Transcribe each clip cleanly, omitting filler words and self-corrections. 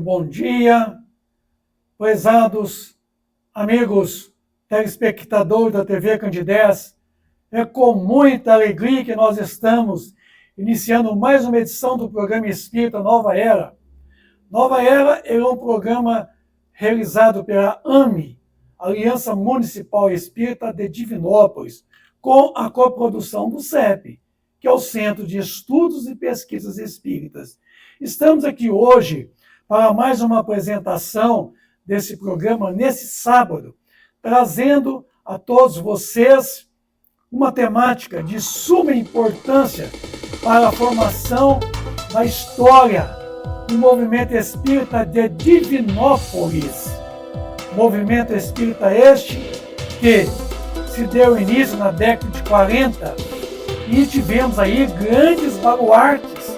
bom dia, prezados amigos telespectadores da TV Candidez. É com muita alegria que nós estamos iniciando mais uma edição do programa Espírita Nova Era. Nova Era é um programa realizado pela AME, Aliança Municipal Espírita de Divinópolis, com a coprodução do CEP, que é o Centro de Estudos e Pesquisas Espíritas. Estamos aqui hoje para mais uma apresentação desse programa nesse sábado, trazendo a todos vocês uma temática de suma importância para a formação da história do movimento espírita de Divinópolis. Movimento espírita este que se deu início na década de 40 e tivemos aí grandes baluartes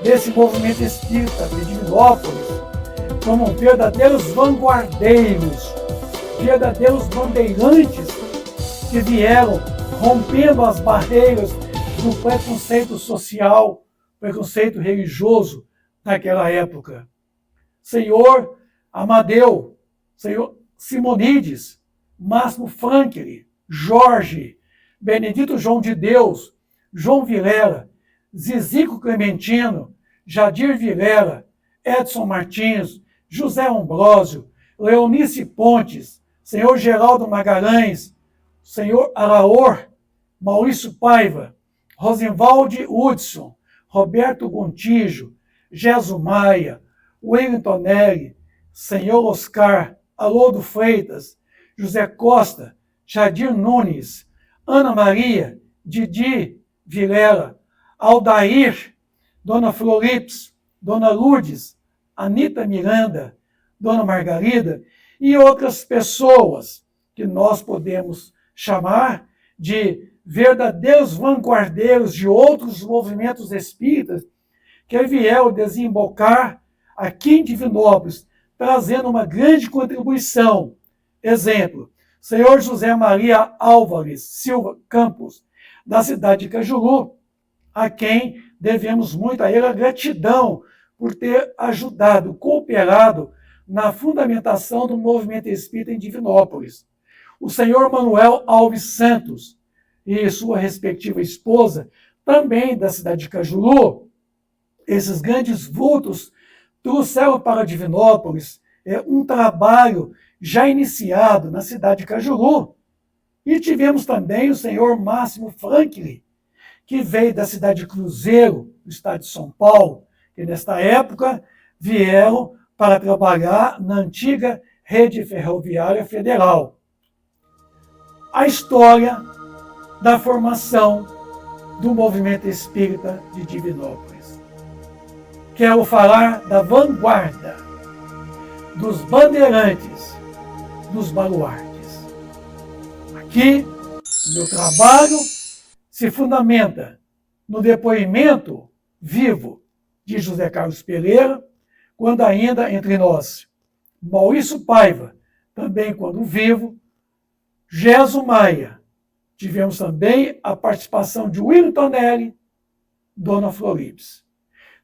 desse movimento espírita de Divinópolis, como verdadeiros vanguardeiros, verdadeiros bandeirantes que vieram rompendo as barreiras do preconceito social, preconceito religioso naquela época. Senhor Amadeu, Senhor Simonides, Máximo Franklin, Jorge, Benedito João de Deus, João Vilela, Zizico Clementino, Jadir Vilela, Edson Martins, José Ambrósio, Leonice Pontes, Senhor Geraldo Magalhães, Senhor Araor, Maurício Paiva, Rosenwald Hudson, Roberto Gontijo, Geso Maia, Wellington Nelly, Senhor Oscar, Aloldo Freitas, José Costa, Jadir Nunes, Ana Maria, Didi Vilela, Aldair, Dona Florips, Dona Lourdes, Anita Miranda, Dona Margarida e outras pessoas que nós podemos chamar de verdadeiros vanguardeiros de outros movimentos espíritas que vieram desembocar aqui em Divinópolis, trazendo uma grande contribuição. Exemplo, Senhor José Maria Álvares Silva Campos, da cidade de Cajuru, a quem devemos muito a ele a gratidão por ter ajudado, cooperado na fundamentação do movimento espírita em Divinópolis. O senhor Manuel Alves Santos e sua respectiva esposa, também da cidade de Cajuru, esses grandes vultos trouxeram para Divinópolis um trabalho já iniciado na cidade de Cajuru. E tivemos também o senhor Máximo Franklin, que veio da cidade de Cruzeiro, do estado de São Paulo, que nesta época vieram para trabalhar na antiga rede ferroviária federal. A história da formação do movimento espírita de Divinópolis. Quero falar da vanguarda, dos bandeirantes, dos baluartes. Aqui, meu trabalho se fundamenta no depoimento vivo de José Carlos Pereira, quando ainda entre nós, Maurício Paiva, também quando vivo, Geso Maia. Tivemos também a participação de Wellington Nelly, Dona Florips.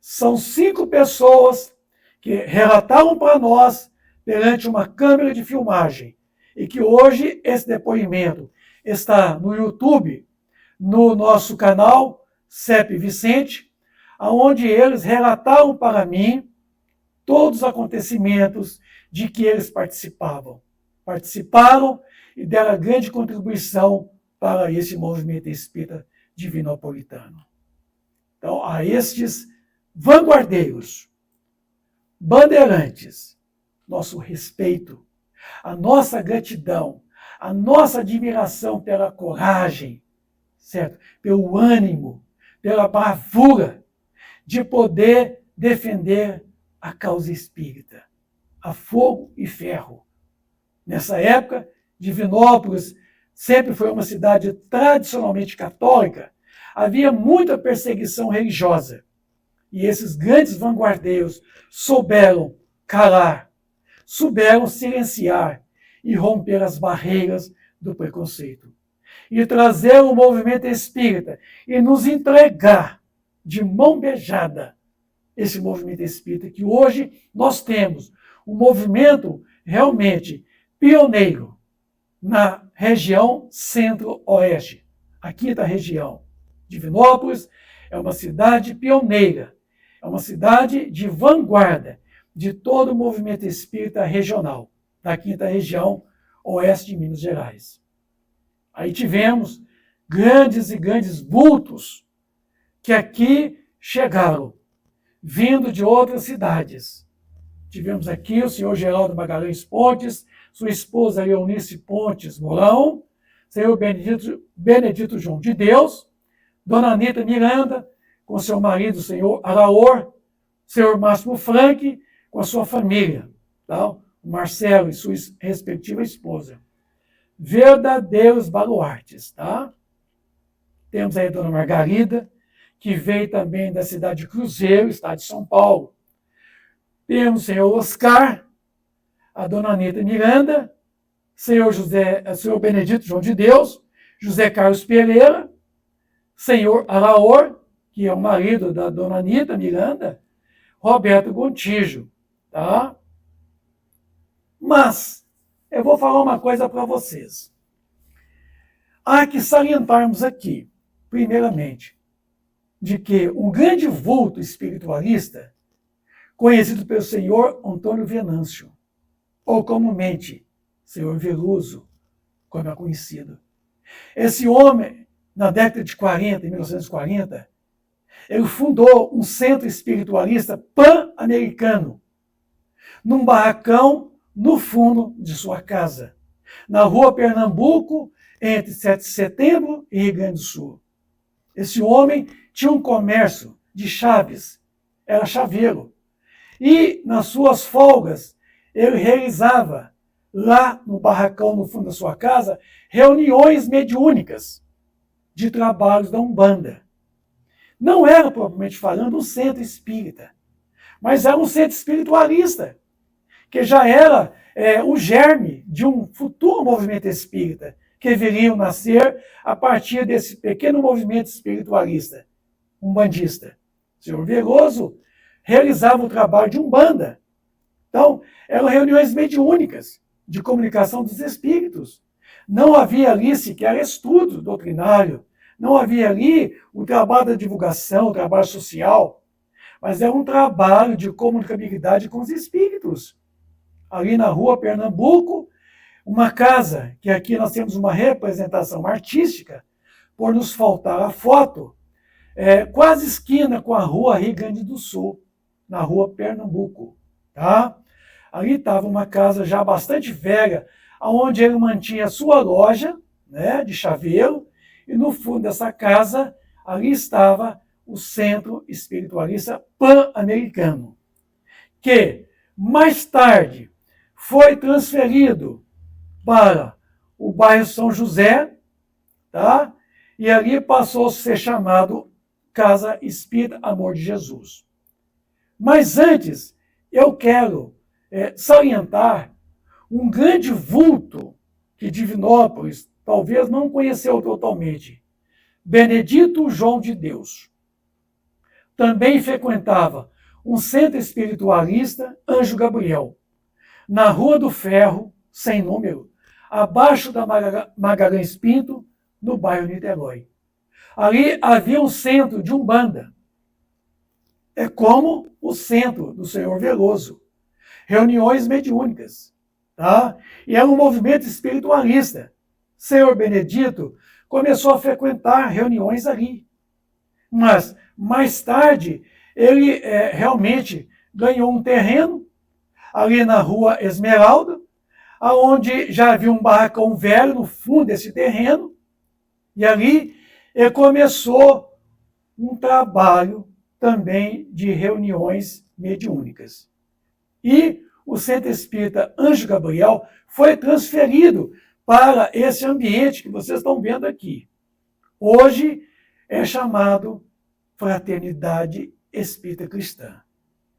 São 5 pessoas que relataram para nós perante uma câmera de filmagem e que hoje esse depoimento está no YouTube, no nosso canal CEP Vicente, onde eles relataram para mim todos os acontecimentos de que eles participavam. Participaram e deram grande contribuição para esse movimento espírita divinopolitano. Então, a estes vanguardeiros, bandeirantes, nosso respeito, a nossa gratidão, a nossa admiração pela coragem, certo? Pelo ânimo, pela bravura de poder defender a causa espírita, a fogo e ferro. Nessa época, Divinópolis sempre foi uma cidade tradicionalmente católica, havia muita perseguição religiosa. E esses grandes vanguardeiros souberam calar, souberam silenciar e romper as barreiras do preconceito. E trazer o movimento espírita e nos entregar de mão beijada esse movimento espírita, que hoje nós temos um movimento realmente pioneiro na região centro-oeste. A quinta região, Divinópolis, é uma cidade pioneira, é uma cidade de vanguarda de todo o movimento espírita regional, da quinta região oeste de Minas Gerais. Aí tivemos grandes e grandes vultos que aqui chegaram, vindo de outras cidades. Tivemos aqui o senhor Geraldo Magalhães Pontes, sua esposa Leonice Pontes Mourão, senhor Benedito João de Deus, dona Anita Miranda, com seu marido, o senhor Araor, senhor Máximo Frank, com a sua família, tá? O Marcelo e sua respectiva esposa. Verdadeiros baluartes, tá? Temos aí a dona Margarida, que veio também da cidade de Cruzeiro, estado de São Paulo. Temos o senhor Oscar, a dona Anita Miranda, senhor Benedito João de Deus, José Carlos Pereira, senhor Araor, que é o marido da dona Anita Miranda, Roberto Gontijo, tá? Mas eu vou falar uma coisa para vocês. Há que salientarmos aqui, primeiramente, de que um grande vulto espiritualista, conhecido pelo senhor Antônio Venâncio, ou comumente senhor Veloso, como é conhecido. Esse homem, na década de 40, em 1940, ele fundou um centro espiritualista pan-americano, num barracão no fundo de sua casa, na rua Pernambuco, entre 7 de setembro e Rio Grande do Sul. Esse homem tinha um comércio de chaves, era chaveiro, e nas suas folgas ele realizava lá no barracão no fundo da sua casa reuniões mediúnicas de trabalhos da Umbanda. Não era, propriamente falando, um centro espírita, mas era um centro espiritualista, que já era o germe de um futuro movimento espírita, que viria a nascer a partir desse pequeno movimento espiritualista, umbandista. O senhor Veloso realizava o trabalho de Umbanda. Então, eram reuniões mediúnicas de comunicação dos espíritos. Não havia ali sequer estudo doutrinário, não havia ali o trabalho da divulgação, o trabalho social, mas era um trabalho de comunicabilidade com os espíritos. Ali na rua Pernambuco, uma casa, que aqui nós temos uma representação artística, por nos faltar a foto, quase esquina com a rua Rio Grande do Sul, na rua Pernambuco. Tá? Ali estava uma casa já bastante velha, onde ele mantinha a sua loja, né, de chaveiro, e no fundo dessa casa, ali estava o Centro Espiritualista Pan-Americano, que mais tarde foi transferido para o bairro São José, tá? E ali passou a ser chamado Casa Espírita Amor de Jesus. Mas antes, eu quero salientar um grande vulto que Divinópolis talvez não conheceu totalmente. Benedito João de Deus. Também frequentava um centro espiritualista, Anjo Gabriel, na Rua do Ferro, sem número, abaixo da Magalhães Pinto, no bairro Niterói. Ali havia um centro de Umbanda. É como o centro do senhor Veloso. Reuniões mediúnicas. Tá? E era um movimento espiritualista. Senhor Benedito começou a frequentar reuniões ali. Mas, mais tarde, ele realmente ganhou um terreno ali na Rua Esmeralda, onde já havia um barracão velho no fundo desse terreno, e ali ele começou um trabalho também de reuniões mediúnicas. E o Centro Espírita Anjo Gabriel foi transferido para esse ambiente que vocês estão vendo aqui. Hoje é chamado Fraternidade Espírita Cristã.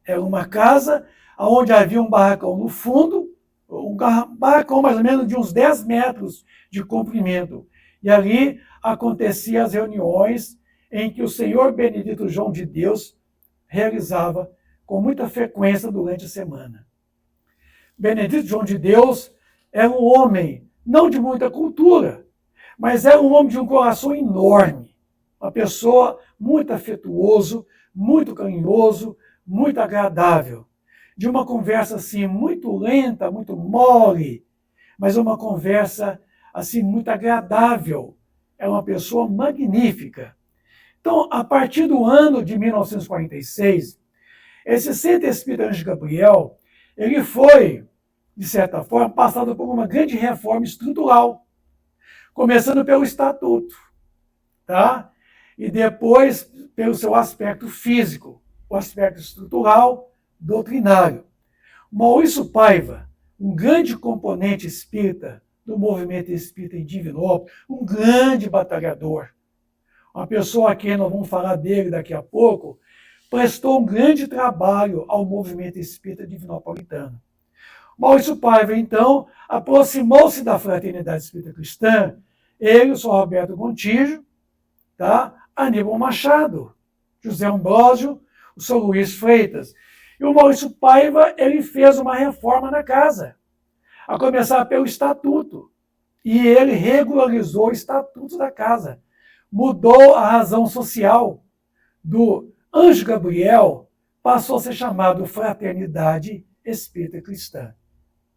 Era uma casa onde havia um barracão no fundo, um barracão mais ou menos de uns 10 metros de comprimento. E ali aconteciam as reuniões em que o senhor Benedito João de Deus realizava com muita frequência durante a semana. Benedito João de Deus era um homem não de muita cultura, mas era um homem de um coração enorme, uma pessoa muito afetuoso, muito carinhoso, muito agradável, de uma conversa assim muito lenta, muito mole, mas uma conversa assim muito agradável. Era uma pessoa magnífica. Então, a partir do ano de 1946, esse Centro Espírita Anjo Gabriel, ele foi, de certa forma, passado por uma grande reforma estrutural, começando pelo estatuto, tá? E depois pelo seu aspecto físico, o aspecto estrutural, doutrinário. Maurício Paiva, um grande componente espírita do movimento espírita em Divinópolis, um grande batalhador, uma pessoa a quem nós vamos falar dele daqui a pouco, prestou um grande trabalho ao movimento espírita divinopolitano. Maurício Paiva, então, aproximou-se da Fraternidade Espírita Cristã, ele, o Sr. Roberto Gontijo, tá? Aníbal Machado, José Ambrósio, o Sr. Luiz Freitas. E o Maurício Paiva, ele fez uma reforma na casa, a começar pelo estatuto. E ele regularizou o estatuto da casa. Mudou a razão social do Anjo Gabriel, passou a ser chamado Fraternidade Espírita Cristã.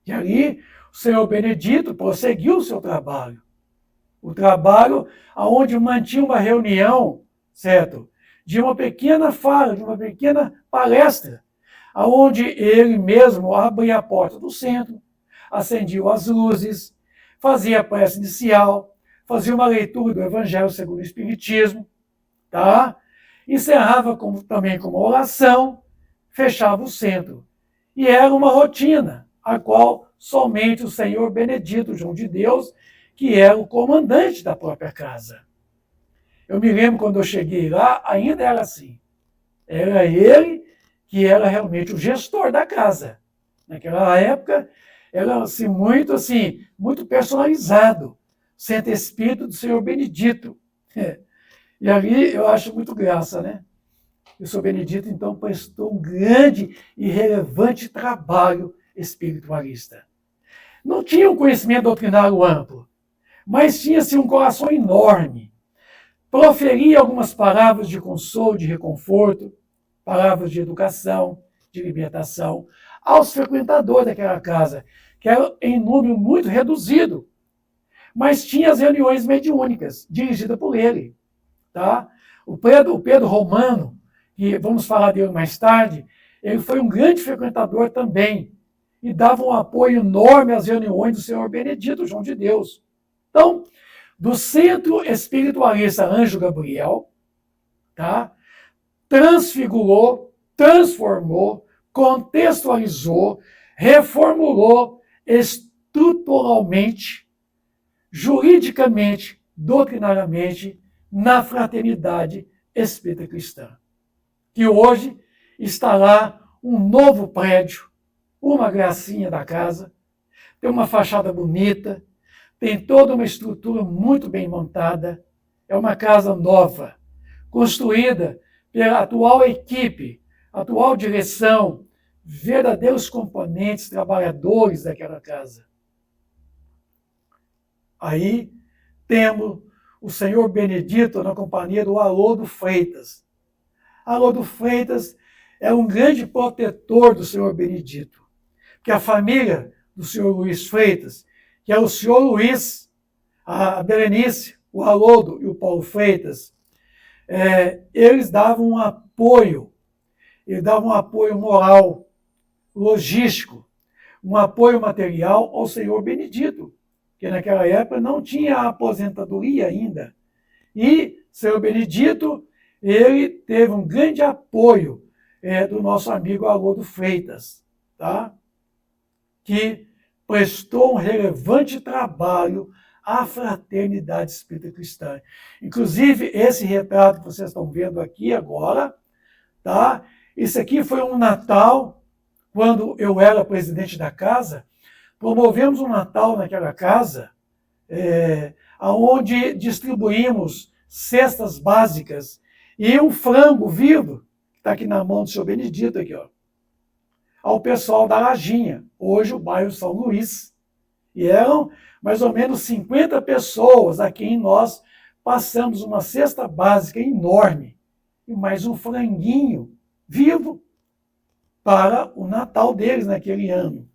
E ali, o senhor Benedito prosseguiu o seu trabalho. O trabalho onde mantinha uma reunião, certo? De uma pequena fala, de uma pequena palestra, onde ele mesmo abria a porta do centro, acendia as luzes, fazia a prece inicial, fazia uma leitura do Evangelho segundo o Espiritismo, tá? Encerrava também com uma oração, fechava o centro. E era uma rotina, a qual somente o senhor Benedito João de Deus, que era o comandante da própria casa. Eu me lembro quando eu cheguei lá, ainda era assim. Era ele que era realmente o gestor da casa. Naquela época, era assim, muito personalizado. Centro Espírito do senhor Benedito. E ali eu acho muito graça, né? O senhor Benedito, então, prestou um grande e relevante trabalho espiritualista. Não tinha um conhecimento doutrinário amplo, mas tinha-se um coração enorme. Proferia algumas palavras de consolo, de reconforto, palavras de educação, de libertação, aos frequentadores daquela casa, que era em número muito reduzido. Mas tinha as reuniões mediúnicas, dirigidas por ele. Tá? O Pedro Romano, que vamos falar dele mais tarde, ele foi um grande frequentador também e dava um apoio enorme às reuniões do senhor Benedito João de Deus. Então, do Centro Espiritualista Anjo Gabriel, tá? Transfigurou, transformou, contextualizou, reformulou estruturalmente, juridicamente, doutrinariamente, na Fraternidade Espírita Cristã, que hoje está lá um novo prédio, uma gracinha da casa, tem uma fachada bonita, tem toda uma estrutura muito bem montada, é uma casa nova, construída pela atual equipe, atual direção, verdadeiros componentes, trabalhadores daquela casa. Aí temos o senhor Benedito na companhia do Haroldo Freitas. Haroldo Freitas é um grande protetor do senhor Benedito, porque a família do senhor Luiz Freitas, que é o senhor Luiz, a Berenice, o Haroldo e o Paulo Freitas, eles davam um apoio moral, logístico, um apoio material ao senhor Benedito, que naquela época não tinha a aposentadoria ainda. E o senhor Benedito, ele teve um grande apoio do nosso amigo Haroldo Freitas, tá? Que prestou um relevante trabalho à Fraternidade Espírita Cristã. Inclusive, esse retrato que vocês estão vendo aqui agora, tá? Isso aqui foi um Natal, quando eu era presidente da casa, promovemos um Natal naquela casa, onde distribuímos cestas básicas e um frango vivo, está aqui na mão do senhor Benedito, aqui, ó, ao pessoal da Lajinha, hoje o bairro São Luís. E eram mais ou menos 50 pessoas a quem nós passamos uma cesta básica enorme e mais um franguinho vivo para o Natal deles naquele ano.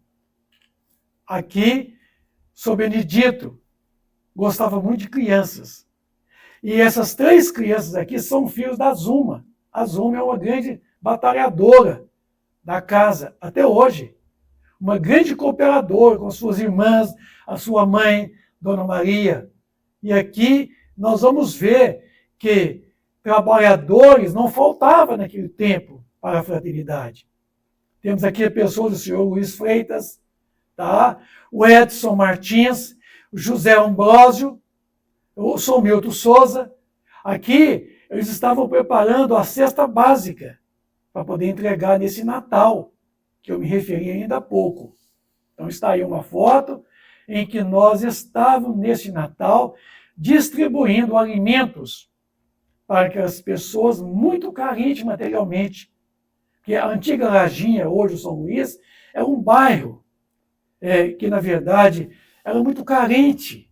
Aqui, São Benedito gostava muito de crianças. E essas 3 crianças aqui são filhos da Zuma. A Zuma é uma grande batalhadora da casa, até hoje. Uma grande cooperadora com suas irmãs, a sua mãe, Dona Maria. E aqui nós vamos ver que trabalhadores não faltava naquele tempo para a fraternidade. Temos aqui a pessoa do senhor Luiz Freitas, tá? O Edson Martins, o José Ambrósio, o São Milton Souza. Aqui eles estavam preparando a cesta básica para poder entregar nesse Natal, que eu me referi ainda há pouco. Então está aí uma foto em que nós estávamos nesse Natal distribuindo alimentos para aquelas pessoas muito carentes materialmente. Porque a antiga Lajinha, hoje o São Luís, é um bairro que, na verdade, era muito carente.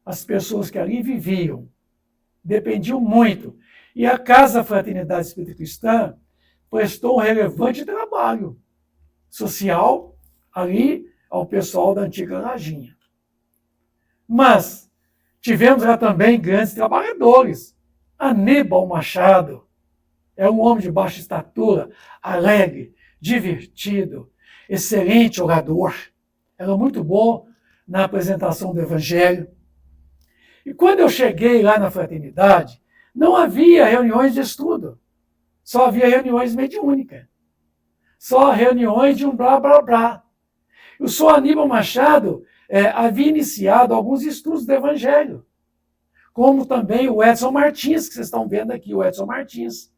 As pessoas que ali viviam dependiam muito. E a Casa Fraternidade Espírita Cristã prestou um relevante trabalho social ali ao pessoal da antiga Lajinha. Mas tivemos lá também grandes trabalhadores. Aníbal Machado é um homem de baixa estatura, alegre, divertido, excelente orador. Era muito bom na apresentação do Evangelho. E quando eu cheguei lá na fraternidade, não havia reuniões de estudo. Só havia reuniões mediúnicas. Só reuniões de um blá, blá, blá. O senhor Aníbal Machado havia iniciado alguns estudos do Evangelho, como também o Edson Martins, que vocês estão vendo aqui, o Edson Martins.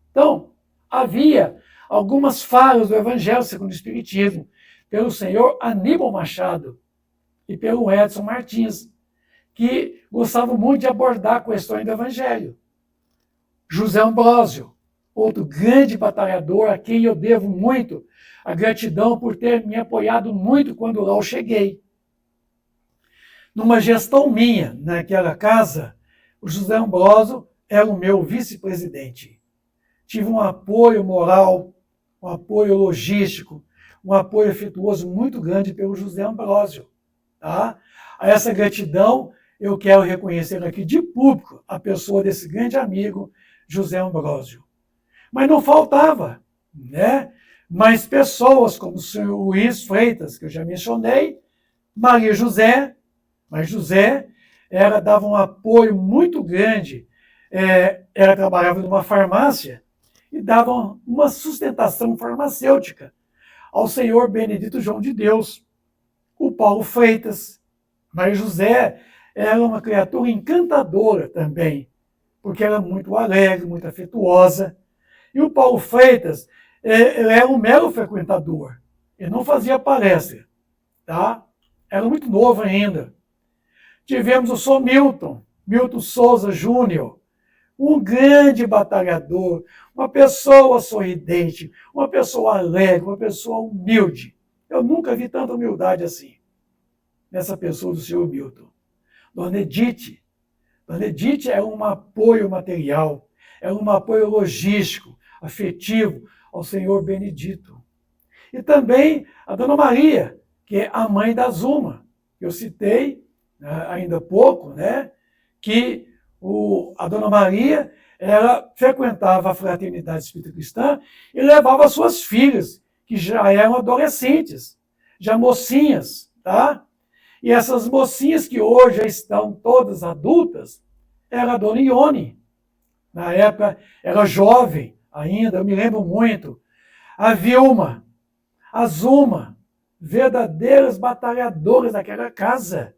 Então, havia algumas falas do Evangelho segundo o Espiritismo pelo senhor Aníbal Machado e pelo Edson Martins, que gostavam muito de abordar questões do Evangelho. José Ambrósio, outro grande batalhador a quem eu devo muito a gratidão por ter me apoiado muito quando lá eu cheguei. Numa gestão minha naquela casa, o José Ambrósio era o meu vice-presidente. Tive um apoio moral, um apoio logístico, um apoio afetuoso muito grande pelo José Ambrósio. Tá? A essa gratidão eu quero reconhecer aqui de público a pessoa desse grande amigo, José Ambrósio. Mas não faltava, né? Mais pessoas como o senhor Luiz Freitas, que eu já mencionei, Maria José, mas José dava um apoio muito grande, ela trabalhava numa farmácia e dava uma sustentação farmacêutica ao senhor Benedito João de Deus. O Paulo Freitas, Maria José era uma criatura encantadora também, porque era muito alegre, muito afetuosa. E o Paulo Freitas, ele era um mero frequentador, ele não fazia palestra, tá? Era muito novo ainda. Tivemos o senhor Milton Souza Júnior, um grande batalhador, uma pessoa sorridente, uma pessoa alegre, uma pessoa humilde. Eu nunca vi tanta humildade assim nessa pessoa do senhor Milton. Dona Edith é um apoio material, é um apoio logístico, afetivo ao senhor Benedito. E também a Dona Maria, que é a mãe da Zuma. Eu citei ainda há pouco, né, que a Dona Maria ela frequentava a Fraternidade Espírita Cristã e levava suas filhas, que já eram adolescentes, já mocinhas, tá? E essas mocinhas que hoje já estão todas adultas, era a Dona Ione. Na época, era jovem ainda, eu me lembro muito. A Vilma, a Zuma, verdadeiras batalhadoras daquela casa,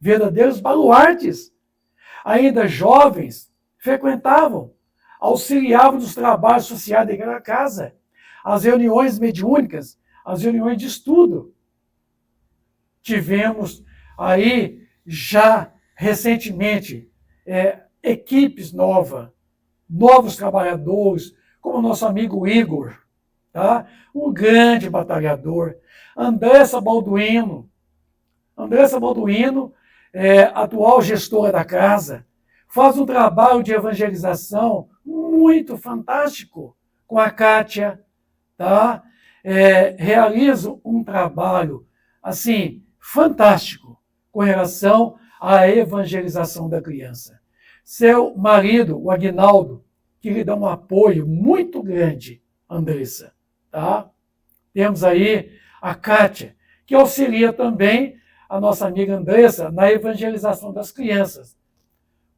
verdadeiros baluartes. Ainda jovens, frequentavam, auxiliavam nos trabalhos sociais daquela casa, as reuniões mediúnicas, as reuniões de estudo. Tivemos aí, já recentemente, equipes novos trabalhadores, como nosso amigo Igor, tá? Um grande batalhador. Andressa Balduino, atual gestora da casa, faz um trabalho de evangelização muito fantástico com a Kátia, tá? Realiza um trabalho, assim, fantástico com relação à evangelização da criança. Seu marido, o Aguinaldo, que lhe dá um apoio muito grande, Andressa, tá? Temos aí a Kátia, que auxilia também a nossa amiga Andressa na evangelização das crianças.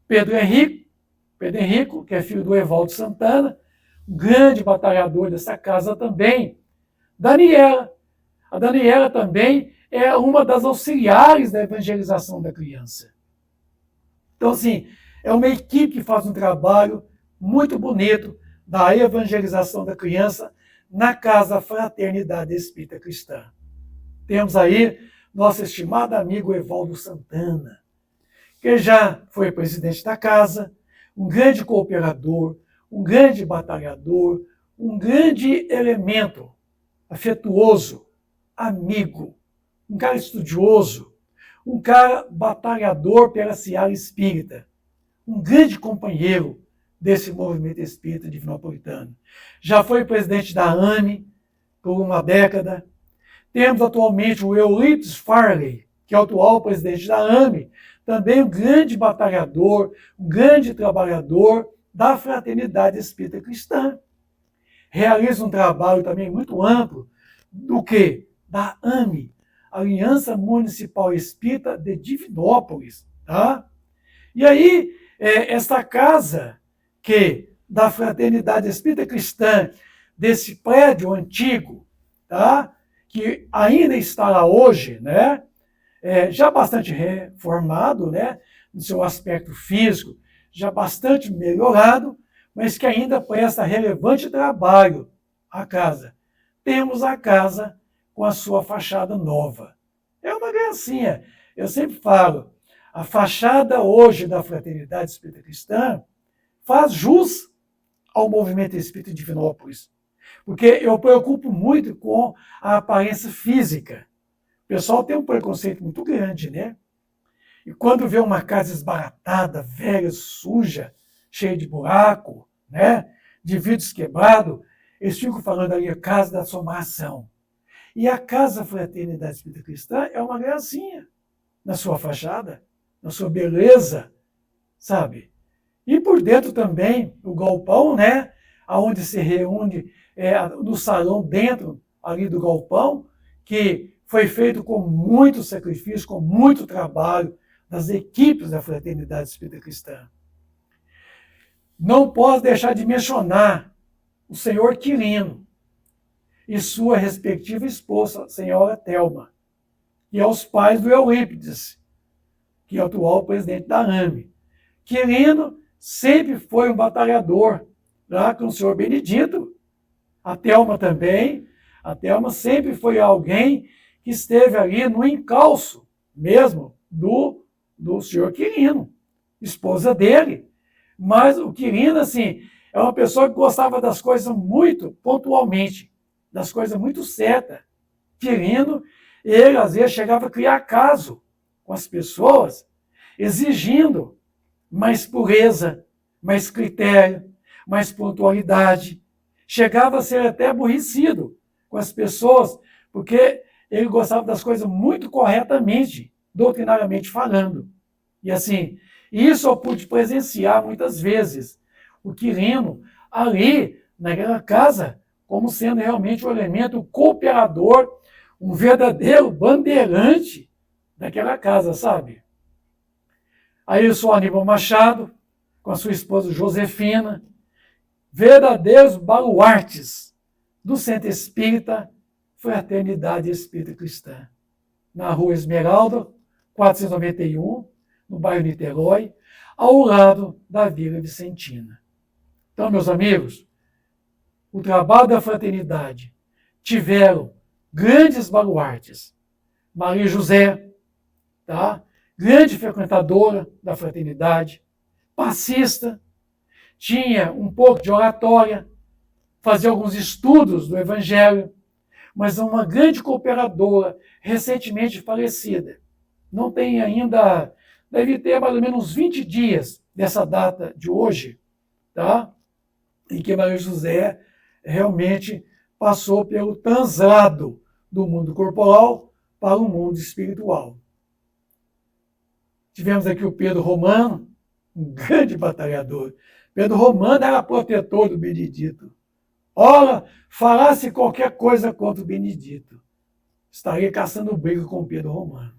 Pedro Henrico, que é filho do Evaldo Santana, um grande batalhador dessa casa também. Daniela. A Daniela também é uma das auxiliares da evangelização da criança. Então, assim, é uma equipe que faz um trabalho muito bonito da evangelização da criança na Casa Fraternidade Espírita Cristã. Temos aí nosso estimado amigo Evaldo Santana, que já foi presidente da casa, um grande cooperador, um grande batalhador, um grande elemento afetuoso, amigo, um cara estudioso, um cara batalhador pela seara espírita, um grande companheiro desse movimento espírita divinopolitano. Já foi presidente da AME por uma década. Temos atualmente o Eulides Farley, que é o atual presidente da AME, também um grande batalhador, um grande trabalhador da Fraternidade Espírita Cristã. Realiza um trabalho também muito amplo do que? Da AME, Aliança Municipal Espírita de Divinópolis. Tá? E aí, esta casa da Fraternidade Espírita Cristã, desse prédio antigo, tá? Que ainda está lá hoje, né? Já bastante reformado, né? No seu aspecto físico, já bastante melhorado, mas que ainda presta relevante trabalho à casa. Temos a casa com a sua fachada nova. É uma gracinha. Eu sempre falo, a fachada hoje da Fraternidade Espírita Cristã faz jus ao movimento espírita de Divinópolis. Porque eu preocupo muito com a aparência física. O pessoal tem um preconceito muito grande, né? E quando vê uma casa esbaratada, velha, suja, cheia de buraco, né? De vidros quebrados, eles ficam falando ali a casa da assombração. E a Casa Fraternidade Espírita Cristã é uma gracinha na sua fachada, na sua beleza, sabe? E por dentro também o galpão, né? Onde se reúne no salão dentro ali do galpão, que foi feito com muito sacrifício, com muito trabalho das equipes da Fraternidade Espírita Cristã. Não posso deixar de mencionar o senhor Quirino e sua respectiva esposa, a senhora Thelma, e aos pais do Eurípides, que é o atual presidente da AME. Quirino sempre foi um batalhador lá com o senhor Benedito. A Thelma também. A Thelma sempre foi alguém que esteve ali no encalço mesmo do senhor Quirino, esposa dele. Mas o Quirino, assim, é uma pessoa que gostava das coisas muito pontualmente, das coisas muito certas. Quirino, ele às vezes chegava a criar caso com as pessoas, exigindo mais pureza, mais critério, mais pontualidade. Chegava a ser até aborrecido com as pessoas, porque ele gostava das coisas muito corretamente, doutrinariamente falando. E assim, isso eu pude presenciar muitas vezes. O Quirino ali, naquela casa, como sendo realmente um elemento cooperador, um verdadeiro bandeirante daquela casa, sabe? Aí eu sou Aníbal Machado, com a sua esposa Josefina, verdadeiros baluartes do Centro Espírita Fraternidade Espírita Cristã. Na Rua Esmeralda, 491, no bairro Niterói, ao lado da Vila Vicentina. Então, meus amigos, o trabalho da fraternidade tiveram grandes baluartes. Maria José, tá? Grande frequentadora da fraternidade, passista, tinha um pouco de oratória, fazer alguns estudos do Evangelho, mas uma grande cooperadora, recentemente falecida. Não tem ainda, deve ter mais ou menos uns 20 dias dessa data de hoje, tá? Em que Maria José realmente passou pelo translado do mundo corporal para o mundo espiritual. Tivemos aqui o Pedro Romano, um grande batalhador. Pedro Romano era protetor do Benedito. Ora, falasse qualquer coisa contra o Benedito, estaria caçando briga com Pedro Romano.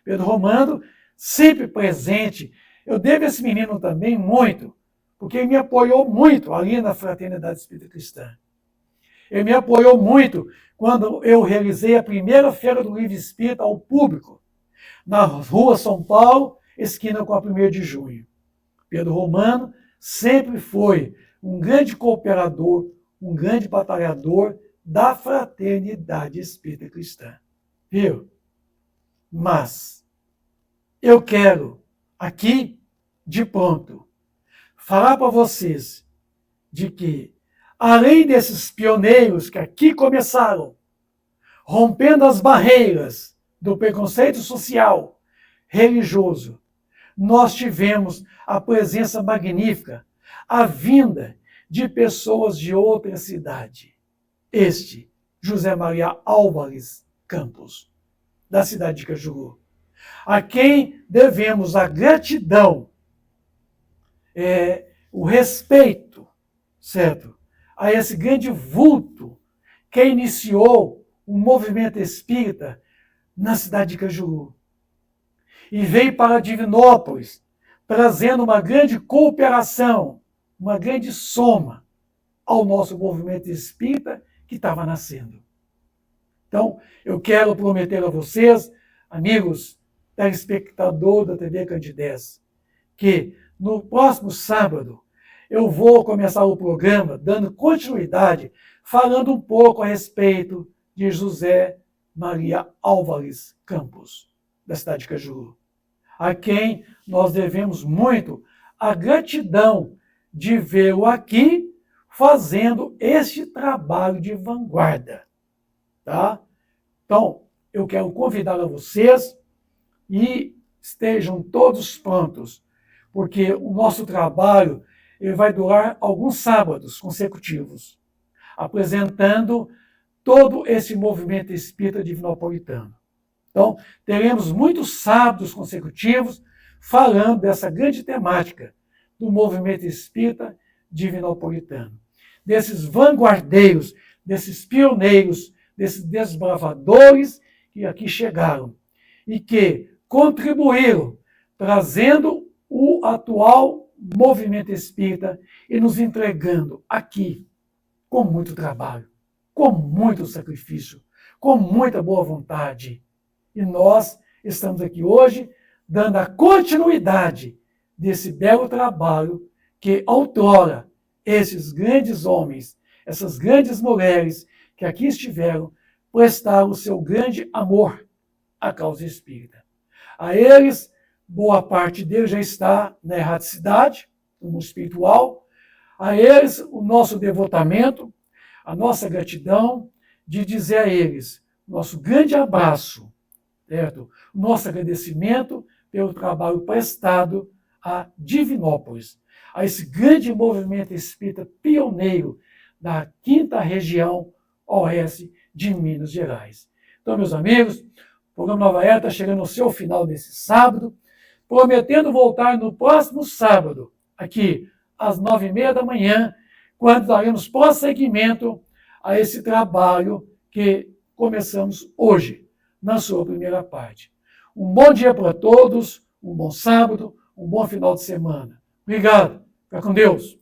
Pedro Romano, sempre presente. Eu devo esse menino também muito, porque ele me apoiou muito ali na Fraternidade Espírita Cristã. Ele me apoiou muito quando eu realizei a primeira Feira do Livro Espírita ao público, na Rua São Paulo, esquina com a 1º de junho. Pedro Romano sempre foi um grande cooperador, um grande batalhador da Fraternidade Espírita Cristã. Viu? Mas eu quero aqui, de pronto, falar para vocês de que, além desses pioneiros que aqui começaram, rompendo as barreiras do preconceito social, religioso, nós tivemos a presença magnífica, a vinda de pessoas de outra cidade. Este, José Maria Álvares Campos, da cidade de Cajuru, a quem devemos a gratidão, o respeito, certo? A esse grande vulto que iniciou o movimento espírita na cidade de Cajuru. E veio para Divinópolis, trazendo uma grande cooperação, uma grande soma ao nosso movimento espírita que estava nascendo. Então, eu quero prometer a vocês, amigos telespectadores da TV Candidez, que no próximo sábado eu vou começar o programa dando continuidade, falando um pouco a respeito de José Maria Álvares Campos, da cidade de Cajuru, a quem nós devemos muito a gratidão de vê-lo aqui fazendo este trabalho de vanguarda. Tá? Então, eu quero convidar a vocês e estejam todos prontos, porque o nosso trabalho ele vai durar alguns sábados consecutivos, apresentando todo esse movimento espírita divinopolitano. Então, teremos muitos sábados consecutivos falando dessa grande temática do movimento espírita divinopolitano, desses vanguardeiros, desses pioneiros, desses desbravadores que aqui chegaram e que contribuíram, trazendo o atual movimento espírita e nos entregando aqui com muito trabalho, com muito sacrifício, com muita boa vontade. E nós estamos aqui hoje dando a continuidade desse belo trabalho que outrora esses grandes homens, essas grandes mulheres que aqui estiveram, prestaram o seu grande amor à causa espírita. A eles, boa parte deles já está na erraticidade, no mundo espiritual. A eles, o nosso devotamento, a nossa gratidão, de dizer a eles, nosso grande abraço, certo? Nosso agradecimento pelo trabalho prestado a Divinópolis, a esse grande movimento espírita pioneiro da 5ª região oeste de Minas Gerais. Então, meus amigos, o programa Nova Era está chegando ao seu final nesse sábado, prometendo voltar no próximo sábado, aqui às 9h30 da manhã, quando daremos prosseguimento a esse trabalho que começamos hoje, na sua primeira parte. Um bom dia para todos, um bom sábado, um bom final de semana. Obrigado. Fica com Deus.